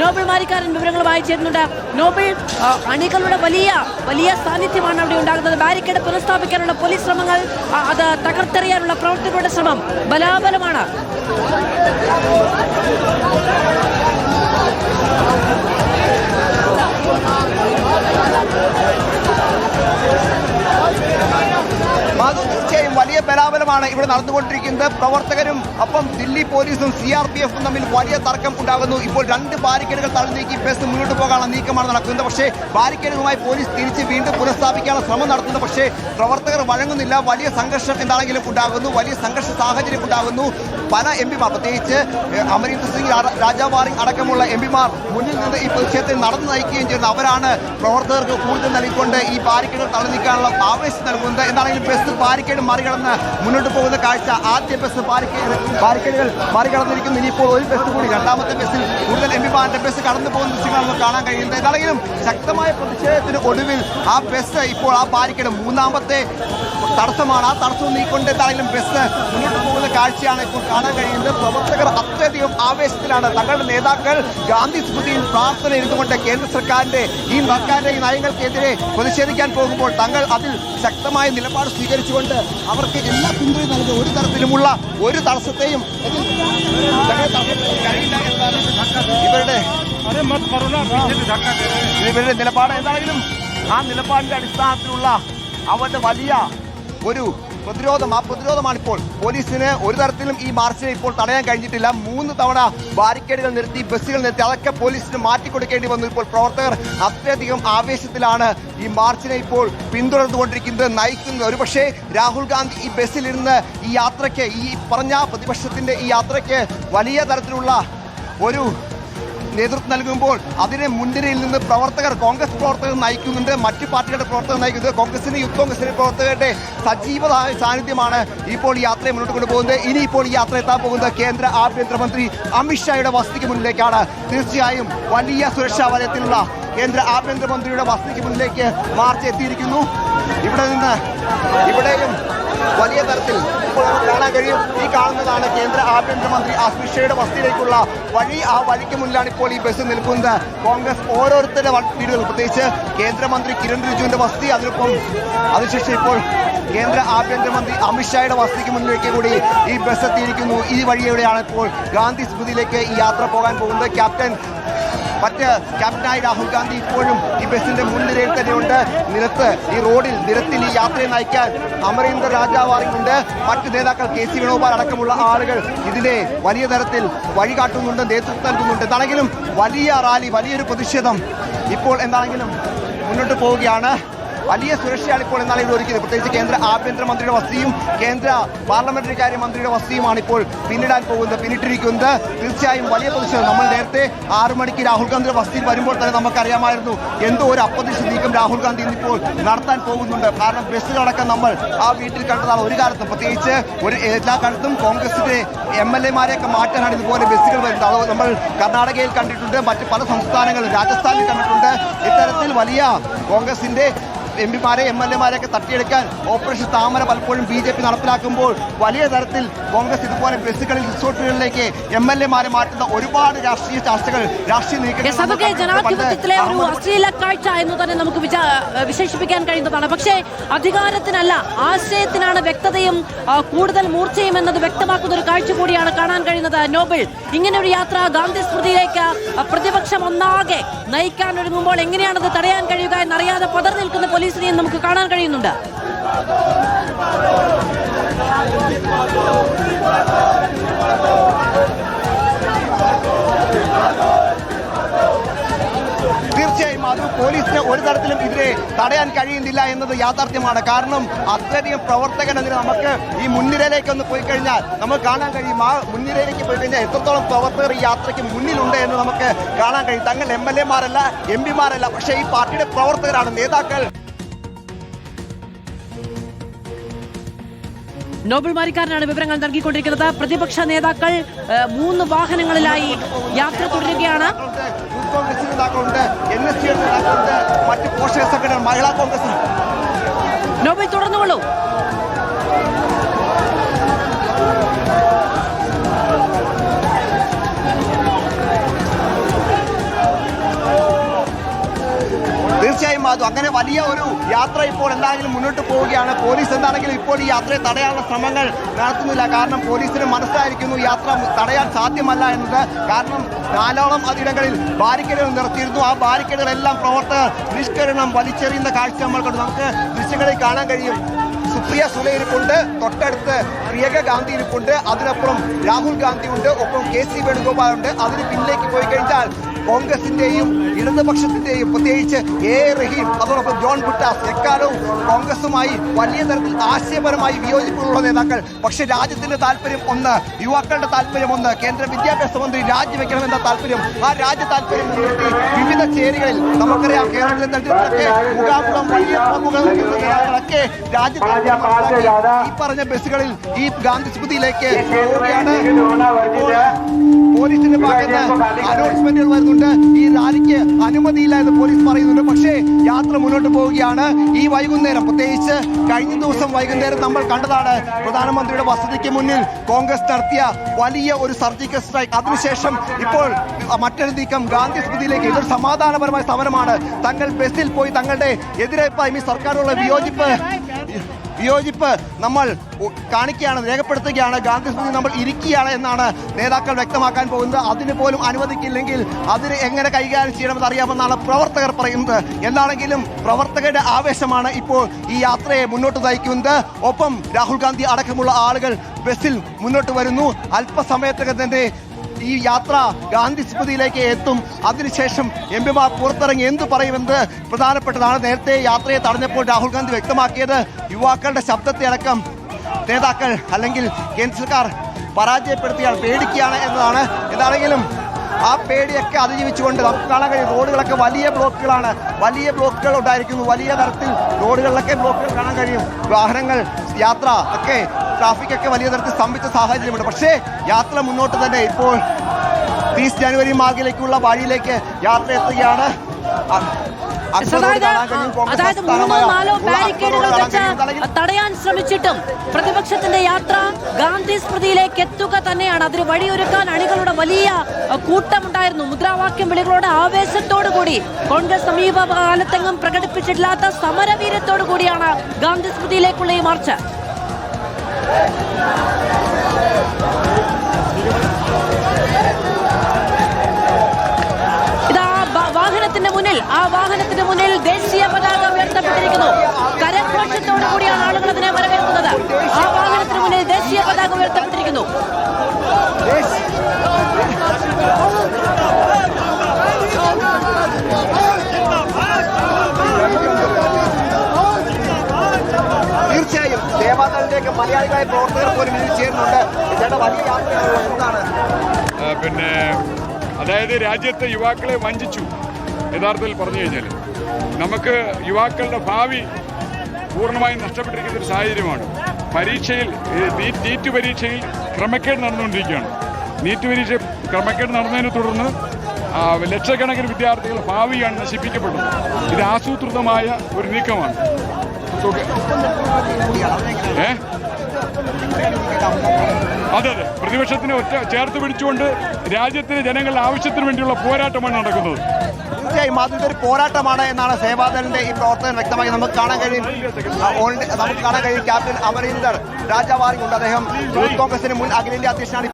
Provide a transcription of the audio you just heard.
നോബിൾ മാരിക്കാരൻ വിവരങ്ങളുമായി ചേരുന്നുണ്ട്. നോബിൾ, അണികളുടെ വലിയ സാന്നിധ്യമാണ് അവിടെ ഉണ്ടാകുന്നത്. ബാരിക്കേഡ് പുനഃസ്ഥാപിക്കാനുള്ള പോലീസ് ശ്രമങ്ങൾ, അത് തകർത്തെറിയാനുള്ള പ്രവർത്തകരുടെ ശ്രമം ബലാബലമാണ്. തീർച്ചയായും വലിയ ബലാബലമാണ് ഇവിടെ നടന്നുകൊണ്ടിരിക്കുന്നത്. പ്രവർത്തകരും ഒപ്പം ദില്ലി പോലീസും CRPF തമ്മിൽ വലിയ തർക്കം ഉണ്ടാകുന്നു. ഇപ്പോൾ 2 ബാരിക്കേഡുകൾ തള്ളി നീക്കി ബസ് മുന്നോട്ട് പോകാനുള്ള നീക്കമാണ് നടക്കുന്നത്. പക്ഷേ ബാരിക്കേഡുമായി പോലീസ് തിരിച്ച് വീണ്ടും പുനഃസ്ഥാപിക്കാനുള്ള ശ്രമം നടത്തുന്നു. പക്ഷേ പ്രവർത്തകർ വഴങ്ങുന്നില്ല. വലിയ സംഘർഷം എന്താണെങ്കിലും ഉണ്ടാകുന്നു, വലിയ സംഘർഷ സാഹചര്യം ഉണ്ടാകുന്നു. പല MP മാർ, പ്രത്യേകിച്ച് അമരീന്ദർ സിംഗ്, രാജാ വാറിംഗ് അടക്കമുള്ള MP മാർ മുന്നിൽ നിന്ന് ഈ പ്രതിഷേധത്തിൽ നടന്നു നയിക്കുകയും ചെയ്യുന്നു. അവരാണ് പ്രവർത്തകർക്ക് കൂടുതൽ നൽകിക്കൊണ്ട് ഈ ബാരിക്കേഡുകൾ തള്ളി നീക്കാനുള്ള ആവേശം നൽകുന്നത്. എന്താണെങ്കിലും ബസ് ബാരിക്കേഡ് മറികടന്ന് മുന്നോട്ട് പോകുന്ന കാഴ്ച. ആദ്യ ബസ് ബാരിക്കേഡുകൾ മറികടന്നിരിക്കുന്നു. ഇനിയിപ്പോൾ ഒരു ബസ് കൂടി, രണ്ടാമത്തെ ബസ്സിൽ കൂടുതൽ MP മാരുടെ ബസ് കടന്നു പോകുന്ന ദൃശ്യങ്ങളാണ് കാണാൻ കഴിയുന്നത്. എന്താണെങ്കിലും ശക്തമായ പ്രതിഷേധത്തിന് ഒടുവിൽ ആ ബസ് ഇപ്പോൾ ആ ബാരിക്കേഡ് മൂന്നാമത്തെ തടസ്സമാണ്. ആ തടസ്സം നീക്കൊണ്ട് എന്താണെങ്കിലും ബസ് മുന്നോട്ട് പോകുന്ന കാഴ്ചയാണ് ഇപ്പോൾ കാണാൻ കഴിയുന്നത്. പ്രവർത്തകർ അത്യധികം ആവേശത്തിലാണ്. തങ്ങളുടെ നേതാക്കൾ ഗാന്ധി സ്മൃതിയിൽ പ്രാർത്ഥന ഇരുന്നുകൊണ്ട് കേന്ദ്ര സർക്കാരിന്റെ ഈ നയങ്ങൾക്കെതിരെ പ്രതിഷേധിക്കാൻ പോകുമ്പോൾ തങ്ങൾ അതിൽ ശക്തമായ നിലപാട് സ്വീകരിച്ചുകൊണ്ട് അവർക്ക് എല്ലാ പിന്തുണയും നൽകുക. ഒരു തരത്തിലുമുള്ള ഒരു തടസ്സത്തെയും ഇവരുടെ നിലപാട് എന്താണെങ്കിലും ആ നിലപാടിന്റെ അടിസ്ഥാനത്തിലുള്ള അവരുടെ വലിയ ഒരു പ്രതിരോധം, ആ പ്രതിരോധമാണ് ഇപ്പോൾ പോലീസിന് ഒരു തരത്തിലും ഈ മാർച്ചിനെ ഇപ്പോൾ തടയാൻ കഴിഞ്ഞിട്ടില്ല. 3 തവണ ബാരിക്കേഡുകൾ നിർത്തി, ബസ്സുകൾ നിർത്തി, അതൊക്കെ പോലീസിന് മാറ്റിക്കൊടുക്കേണ്ടി വന്നു. ഇപ്പോൾ പ്രവർത്തകർ അത്യധികം ആവേശത്തിലാണ് ഈ മാർച്ചിനെ ഇപ്പോൾ പിന്തുടർന്നുകൊണ്ടിരിക്കുന്നത്, നയിക്കുന്നത്. ഒരുപക്ഷെ രാഹുൽ ഗാന്ധി ഈ ബസ്സിലിരുന്ന് ഈ യാത്രയ്ക്ക്, ഈ പറഞ്ഞ പ്രതിപക്ഷത്തിന്റെ ഈ യാത്രയ്ക്ക് വലിയ തരത്തിലുള്ള ഒരു നേതൃത്വം നൽകുമ്പോൾ അതിനെ മുൻനിരയിൽ നിന്ന് കോൺഗ്രസ് പ്രവർത്തകർ നയിക്കുന്നുണ്ട്, മറ്റു പാർട്ടികളുടെ പ്രവർത്തകർ നയിക്കുന്നത്. കോൺഗ്രസിന്റെ യൂത്ത് കോൺഗ്രസിന്റെ പ്രവർത്തകരുടെ സജീവ സാന്നിധ്യമാണ് ഇപ്പോൾ ഈ യാത്രയെ മുന്നോട്ട് കൊണ്ടുപോകുന്നത്. ഇനിയിപ്പോൾ ഈ യാത്ര എത്താൻ പോകുന്നത് കേന്ദ്ര ആഭ്യന്തരമന്ത്രി അമിത്ഷായുടെ വസതിക്ക് മുന്നിലേക്കാണ്. തീർച്ചയായും വലിയ സുരക്ഷാ വലയത്തിലുള്ള കേന്ദ്ര ആഭ്യന്തരമന്ത്രിയുടെ വസതിക്ക് മുന്നിലേക്ക് മാർച്ച് എത്തിയിരിക്കുന്നു. ഇവിടെയും വലിയ തരത്തിൽ ഇപ്പോൾ നമുക്ക് കാണാൻ കഴിയും. ഈ കാണുന്നതാണ് കേന്ദ്ര ആഭ്യന്തരമന്ത്രി അമിത്ഷായുടെ വസതിയിലേക്കുള്ള വഴി. ആ വഴിക്ക് മുന്നിലാണ് ഇപ്പോൾ ഈ ബസ് നിൽക്കുന്നത്. കോൺഗ്രസ് ഓരോരുത്തരുടെ വീടുകൾ, പ്രത്യേകിച്ച് കേന്ദ്രമന്ത്രി കിരൺ റിജിജുവിന്റെ വസതി, അതിനുശേഷം ഇപ്പോൾ കേന്ദ്ര ആഭ്യന്തരമന്ത്രി അമിത്ഷായുടെ വസതിക്ക് മുന്നിലേക്ക് കൂടി ഈ ബസ് എത്തിയിരിക്കുന്നു. ഈ വഴിയോടെയാണ് ഇപ്പോൾ ഗാന്ധി സ്മൃതിയിലേക്ക് ഈ യാത്ര പോകാൻ പോകുന്നത്. ക്യാപ്റ്റനായി രാഹുൽ ഗാന്ധി ഇപ്പോഴും ഈ ബസിന്റെ മുൻനിരയിൽ തന്നെയുണ്ട്. നിരത്തിൽ ഈ യാത്രയെ നയിക്കാൻ അമരീന്ദർ രാജാ വാറിംഗ് ഉണ്ട്. മറ്റ് നേതാക്കൾ KC വേണുഗോപാൽ അടക്കമുള്ള ആളുകൾ ഇതിനെ വലിയ തരത്തിൽ വഴികാട്ടുന്നുണ്ട്, നേതൃത്വം നൽകുന്നുണ്ട്. എന്താണെങ്കിലും വലിയ റാലി, വലിയൊരു പ്രതിഷേധം ഇപ്പോൾ എന്താണെങ്കിലും മുന്നോട്ട് പോവുകയാണ്. വലിയ സുരക്ഷയാണ് ഇപ്പോൾ എന്നാണ് ഒരുക്കിയത്. പ്രത്യേകിച്ച് കേന്ദ്ര ആഭ്യന്തരമന്ത്രിയുടെ വസതിയും കേന്ദ്ര പാർലമെന്ററി കാര്യ മന്ത്രിയുടെ വസതിയുമാണ് ഇപ്പോൾ പിന്നിട്ടിരിക്കുന്നത്. തീർച്ചയായും വലിയ പ്രതിഷേധം. നമ്മൾ നേരത്തെ 6 മണിക്ക് രാഹുൽ ഗാന്ധിയുടെ വസതിയിൽ വരുമ്പോൾ തന്നെ നമുക്കറിയാമായിരുന്നു എന്തോ ഒരു അപ്രതീക്ഷിത നീക്കം രാഹുൽ ഗാന്ധി ഇന്നിപ്പോൾ നടത്താൻ പോകുന്നുണ്ട്. കാരണം ബസ്സുകളടക്കം നമ്മൾ ആ വീട്ടിൽ കണ്ടതാണ്. ഒരു കാലത്തും, പ്രത്യേകിച്ച് എല്ലാ കാലത്തും കോൺഗ്രസിന്റെ MLA മാരെയൊക്കെ മാറ്റാനാണ് ഇതുപോലെ ബസ്സുകൾ വരുന്നത്. അത് നമ്മൾ കർണാടകയിൽ കണ്ടിട്ടുണ്ട്, മറ്റ് പല സംസ്ഥാനങ്ങളും, രാജസ്ഥാനിൽ കണ്ടിട്ടുണ്ട്. ഇത്തരത്തിൽ വലിയ കോൺഗ്രസിന്റെ MP മാരെ MLA മാരെയൊക്കെ തട്ടിയെടുക്കാൻ ഓപ്പറേഷൻ താമര പലപ്പോഴും BJP നടപ്പിലാക്കുമ്പോൾ വലിയ തരത്തിൽ കോൺഗ്രസ് ഇതുപോലെ ബസ്സുകളിൽ റിസോർട്ടുകളിലേക്ക് MLA മാരെ മാറ്റുന്ന ഒരുപാട് രാഷ്ട്രീയ ചർച്ചകൾ, രാഷ്ട്രീയ നീക്കങ്ങൾ ജനാധിപത്യത്തിലെ ഒരു അശ്ലീല കാഴ്ച എന്ന് തന്നെ നമുക്ക് വിശേഷിപ്പിക്കാൻ കഴിയുന്നതാണ്. പക്ഷേ അധികാരത്തിനല്ല, ആശയത്തിനാണ് വ്യക്തതയും കൂടുതൽ മൂർച്ചയും എന്നത് വ്യക്തമാക്കുന്ന ഒരു കാഴ്ച കൂടിയാണ് കാണാൻ കഴിയുന്നത്. നോബിൾ, ഇങ്ങനെ ഒരു യാത്ര ഗാന്ധി സ്മൃതിയിലേക്ക് പ്രതിപക്ഷം ഒന്നാകെ നയിക്കാൻ ഒരുങ്ങുമ്പോൾ എങ്ങനെയാണത് തടയാൻ കഴിയുക എന്നറിയാതെ പതർ നിൽക്കുന്ന പോലീസിനെയും നമുക്ക് കാണാൻ കഴിയുന്നുണ്ട്. തീർച്ചയായും അത് പോലീസിന് ഒരു തരത്തിലും ഇതിനെ തടയാൻ കഴിയുന്നില്ല എന്നത് യാഥാർത്ഥ്യമാണ്. കാരണം അത്രയധികം പ്രവർത്തകനെതിരെ നമുക്ക് ഈ മുൻനിരയിലേക്ക് ഒന്ന് പോയി കഴിഞ്ഞാൽ നമുക്ക് കാണാൻ കഴിയും. ആ മുൻനിരയിലേക്ക് പോയി കഴിഞ്ഞാൽ എത്രത്തോളം പ്രവർത്തകർ ഈ യാത്രയ്ക്ക് മുന്നിലുണ്ട് എന്ന് നമുക്ക് കാണാൻ കഴിയും. തങ്ങൾ MLA മാരല്ല, MP മാരല്ല, പക്ഷേ ഈ പാർട്ടിയുടെ പ്രവർത്തകരാണ്, നേതാക്കൾ. നോബിൾ മാരിക്കാരനാണ് വിവരങ്ങൾ നൽകിക്കൊണ്ടിരിക്കുന്നത്. പ്രതിപക്ഷ നേതാക്കൾ 3 വാഹനങ്ങളിലായി യാത്ര തുടരുകയാണ്. യൂത്ത് കോൺഗ്രസ് നേതാക്കളുണ്ട്, NSC നേതാക്കളുണ്ട്, മറ്റ് പോഷക സംഘടന, മഹിളാ കോൺഗ്രസ്. നോബിൾ തുടർന്നുകൊള്ളൂ. തീർച്ചയായും മാധു, അങ്ങനെ വലിയ ഒരു യാത്ര ഇപ്പോൾ എന്താണെങ്കിലും മുന്നോട്ട് പോവുകയാണ്. പോലീസ് എന്താണെങ്കിലും ഇപ്പോൾ ഈ യാത്രയെ തടയാനുള്ള ശ്രമങ്ങൾ നടത്തുന്നില്ല. കാരണം പോലീസിന് മനസ്സിലായിരിക്കുന്നു യാത്ര തടയാൻ സാധ്യമല്ല എന്നത്. കാരണം 4ഓളം അതിടങ്ങളിൽ ബാരിക്കേഡുകൾ നിർത്തിയിരുന്നു. ആ ബാരിക്കേഡുകളെല്ലാം പ്രവർത്തകർ നിഷ്കരണം വലിച്ചെറിയുന്ന കാഴ്ച നമ്മൾ കണ്ടു. നമുക്ക് ദൃശ്യങ്ങളിൽ കാണാൻ കഴിയും. സുപ്രിയ സുലെ ഇരിപ്പുണ്ട്, തൊട്ടടുത്ത് പ്രിയങ്ക ഗാന്ധി ഇരിപ്പുണ്ട്, അതിനപ്പുറം രാഹുൽ ഗാന്ധി ഉണ്ട്, ഒപ്പം KC വേണുഗോപാൽ ഉണ്ട്. അതിന് പിന്നിലേക്ക് പോയി കഴിഞ്ഞാൽ കോൺഗ്രസിന്റെയും ഇടതുപക്ഷത്തിന്റെയും പ്രത്യേകിച്ച് റഹീം, അതോടൊപ്പം ജോൺ ബുട്ടാസ് എക്കാലവും കോൺഗ്രസുമായി വലിയ തരത്തിൽ ആശയപരമായി വിയോജിപ്പുള്ള നേതാക്കൾ. പക്ഷേ രാജ്യത്തിന്റെ താല്പര്യം ഒന്ന്, യുവാക്കളുടെ താല്പര്യം ഒന്ന്. കേന്ദ്ര വിദ്യാഭ്യാസ മന്ത്രി രാജിവെക്കണമെന്ന താല്പര്യം, ആ രാജ്യ താല്പര്യം മുൻനിർത്തി വിവിധ ചേരികളിൽ നമുക്കറിയാം കേരളത്തിലെ തെരഞ്ഞെടുപ്പിലൊക്കെ മുഖാമുഖം വലിയ നേതാക്കളൊക്കെ രാജ്യ താല്പര്യം മനസ്സിലാക്കി ഈ പറഞ്ഞ ബസ്സുകളിൽ ഈ ഗാന്ധി സ്മൃതിയിലേക്ക് പോവുകയാണ്. പോലീസിന്റെ ഭാഗത്ത് അനൗൺസ്മെന്റുകൾ വരുന്നുണ്ട്. ഈ റാലിക്ക് അനുമതിയില്ല എന്ന് പോലീസ് പറയുന്നുണ്ട്. പക്ഷേ യാത്ര മുന്നോട്ട് പോവുകയാണ്. ഈ വൈകുന്നേരം, പ്രത്യേകിച്ച് കഴിഞ്ഞ ദിവസം വൈകുന്നേരം നമ്മൾ കണ്ടതാണ് പ്രധാനമന്ത്രിയുടെ വസതിക്ക് മുന്നിൽ കോൺഗ്രസ് നടത്തിയ വലിയ ഒരു സർജിക്കൽ സ്ട്രൈക്ക്. അതിനുശേഷം ഇപ്പോൾ മറ്റൊരു നീക്കം ഗാന്ധി സ്മൃതിയിലേക്ക്. ഇതൊരു സമാധാനപരമായ സമരമാണ്. തങ്ങൾ ബസ്സിൽ പോയി തങ്ങളുടെ എതിരഭിപ്രായം, ഈ സർക്കാരുള്ള വിയോജിപ്പ് നമ്മൾ കാണിക്കുകയാണ്, രേഖപ്പെടുത്തുകയാണ്. ഗാന്ധി സ്മൃതി നമ്മൾ ഇരിക്കുകയാണ് എന്നാണ് നേതാക്കൾ വ്യക്തമാക്കാൻ പോകുന്നത്. അതിന് പോലും അനുവദിക്കില്ലെങ്കിൽ അതിന് എങ്ങനെ കൈകാര്യം ചെയ്യണമെന്ന് അറിയാമെന്നാണ് പ്രവർത്തകർ പറയുന്നത്. എന്താണെങ്കിലും പ്രവർത്തകരുടെ ആവേശമാണ് ഇപ്പോൾ ഈ യാത്രയെ മുന്നോട്ട് നയിക്കുന്നത്. ഒപ്പം രാഹുൽ ഗാന്ധി അടക്കമുള്ള ആളുകൾ ബസ്സിൽ മുന്നോട്ട് വരുന്നു. അല്പസമയത്തൊക്കെ തന്നെ ഈ യാത്ര ഗാന്ധി സ്മൃതിയിലേക്ക് എത്തും. അതിനുശേഷം എംപിമാർ പുറത്തിറങ്ങി എന്ത് പറയുമെന്ന് പ്രധാനപ്പെട്ടതാണ്. നേരത്തെ യാത്രയെ തടഞ്ഞപ്പോൾ രാഹുൽ ഗാന്ധി വ്യക്തമാക്കിയത് യുവാക്കളുടെ ശബ്ദത്തെ അടക്കം നേതാക്കൾ അല്ലെങ്കിൽ കേന്ദ്ര സർക്കാർ പരാജയപ്പെടുത്തിയാൽ പേടിക്കുകയാണ് എന്നതാണ്. എന്താണെങ്കിലും ആ പേടിയൊക്കെ അതിജീവിച്ചുകൊണ്ട് നമുക്ക് കാണാൻ കഴിയും റോഡുകളൊക്കെ വലിയ ബ്ലോക്കുകൾ ഉണ്ടായിരിക്കുന്നു. വലിയ തരത്തിൽ റോഡുകളിലൊക്കെ ബ്ലോക്കുകൾ കാണാൻ കഴിയും. വാഹനങ്ങൾ, യാത്ര ഒക്കെ, ട്രാഫിക്കൊക്കെ വലിയ തരത്തിൽ സ്തംഭിച്ച സാഹചര്യമുണ്ട്. പക്ഷേ യാത്ര മുന്നോട്ട് തന്നെ. ഇപ്പോൾ 30 ജനുവരി മാർഗിലേക്കുള്ള വഴിയിലേക്ക് യാത്ര എത്തുകയാണ്. അതായത് 3-4 ബാരിക്കേഡുകൾ വെച്ച് തടയാൻ ശ്രമിച്ചിട്ടും പ്രതിപക്ഷത്തിന്റെ യാത്ര ഗാന്ധി സ്മൃതിയിലേക്ക് എത്തുക തന്നെയാണ്. അതിന് വഴിയൊരുക്കാൻ അണികളുടെ വലിയ കൂട്ടമുണ്ടായിരുന്നു. മുദ്രാവാക്യം വിളികളോട് ആവേശത്തോടു കൂടി കോൺഗ്രസ് സമീപകാലത്തെങ്ങും പ്രകടിപ്പിച്ചിട്ടില്ലാത്ത സമരവീര്യത്തോടു കൂടിയാണ് ഗാന്ധി സ്മൃതിയിലേക്കുള്ള ഈ മാർച്ച്. വാഹനത്തിന്റെ മുന്നിൽ ദേശീയ പതാക ഉയർത്തപ്പെട്ടിരിക്കുന്നു. കരഘോഷത്തോടു കൂടിയാണ് ആളുകൾ അതിനെ വരവേൽക്കുന്നത്. ആ വാഹനത്തിന് മുന്നിൽ ദേശീയ പതാക ഉയർത്തപ്പെട്ടിരിക്കുന്നു. തീർച്ചയായും സേവാദളിലേക്ക് മലയാളികളായ പ്രവർത്തകർ പോലും ഇതിൽ ചേരുന്നുണ്ട്. ഇതിന്റെ വലിയ യാത്രയാണ്. എന്താണ് പിന്നെ അതായത് രാജ്യത്തെ യുവാക്കളെ വഞ്ചിച്ചു. യഥാർത്ഥത്തിൽ പറഞ്ഞു കഴിഞ്ഞാൽ നമുക്ക് യുവാക്കളുടെ ഭാവി പൂർണ്ണമായും നഷ്ടപ്പെട്ടിരിക്കുന്ന ഒരു സാഹചര്യമാണ്. പരീക്ഷയിൽ നീറ്റ് പരീക്ഷയിൽ ക്രമക്കേട് നടന്നുകൊണ്ടിരിക്കുകയാണ്. നീറ്റ് പരീക്ഷ ക്രമക്കേട് നടന്നതിനെ തുടർന്ന് ലക്ഷക്കണക്കിന് വിദ്യാർത്ഥികൾ ഭാവിയാണ് നശിപ്പിക്കപ്പെടുന്നത്. ഇത് ആസൂത്രിതമായ ഒരു നീക്കമാണ്. അതെ, പ്രതിപക്ഷത്തിനെ ചേർത്ത് പിടിച്ചുകൊണ്ട് രാജ്യത്തിന് ജനങ്ങളുടെ ആവശ്യത്തിന് വേണ്ടിയുള്ള പോരാട്ടമാണ് നടക്കുന്നത്. തീർച്ചയായും ഇതൊരു പോരാട്ടമാണ് എന്നാണ് സേവാദളിന്റെ ഈ പ്രവർത്തകൻ വ്യക്തമായി നമുക്ക് കാണാൻ കഴിയും. ക്യാപ്റ്റൻ അമരീന്ദർ രാജാവാറി ഉണ്ട്. അദ്ദേഹം യൂത്ത് കോൺഗ്രസിന് മുൻ അഖിലേന്ത്യാ അധ്യക്ഷനാണ്.